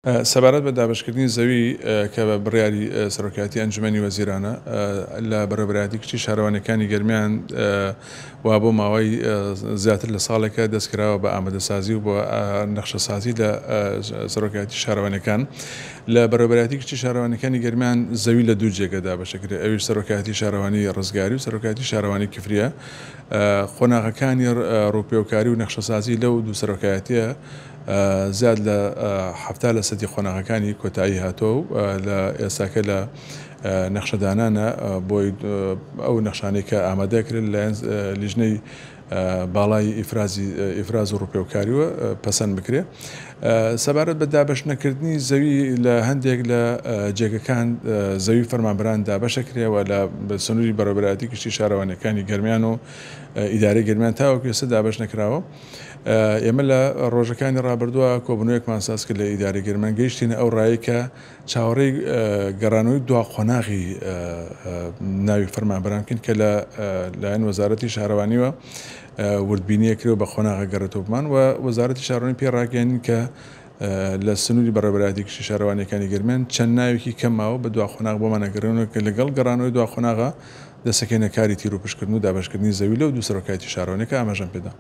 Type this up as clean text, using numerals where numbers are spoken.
سەبارەت بە دابەشکردنی زەوی کە بە بڕیاری سەرۆکایەتی ئەنجومەنی وەزیرانە لە بەڕێوەبەرایەتی کشتی شارەوانیەکانی گەرمیان وا بۆ ماوەی زیاتر لە ساڵێکە دەستکراوە بە ئامادەسازی و بۆ نەخشەسازی لە سەرۆکایەتی شارەوانیەکان لە بەڕێوەبەرایەتی کشتی شارەوانیەکانی گەرمیان زەوی لە دوو جێگە دابەشەکرێت، ئەویش سەرۆکایەتی شارەوانی ڕزگاری و سەرۆکایەتی شارەوانی کفریە. خۆناغەکانی ڕووپێوکاری و نەخشەسازی لەو دوو سەرۆکایەتیە زیاد لە 70% خۆناغەکانی کۆتایی هاتووە و لە ئێستاکە لە نەخشەدانانە بۆی ئەو نەخشانەی کە ئامادەکرێت لە لیژنەی باڵای ئیفراز و ڕووپێوکاریوە پەسەند بکرێت. سەبارەت بە دابەش نەکردنی زەوی لە هەندێک لە جێگەکان زەوی فەرمانبەران دابەشەکرێەوە لە سنووری بەڕێوەبەرایەتی کشتی شارەوانیەکانی گەرمیان و ئیدارەی گەرمیان تاوەکو ئێستا دابەش نەکراوە. ئێمە لە ڕۆژەکانی ڕابردووە کۆبوونەوەیەکمان ساز کرد لە ئیدارەی گەرمیان گەیشتینە ئەو ڕایە کە چاوەڕێی گەڕانەوەی دوا خۆناغی ناوی فەرمانبەران بکەین کە لایەن وەزارەتی شارەوانیوە وردبینیەکرێەوە بە خۆناغە گەڕێتەوە و وەزارەتی شارەوانی پێڕاگەیاندین کە لە سنووری بەڕێوەبەرایەتی کشتی شارەوانیەکانی گەرمیان چەند ناوێکی کەماوە بە دوا خۆناغ بۆمانەگەڕێنەوە کە لەگەڵ گەڕانەوەی دوا خۆناغە دەسەکەینە کاری تیر و پشکردن و دابەشکردنی زەوی لەو دوو سەرۆکایەتی شارەوانیەکە ئاماژەم پێدا.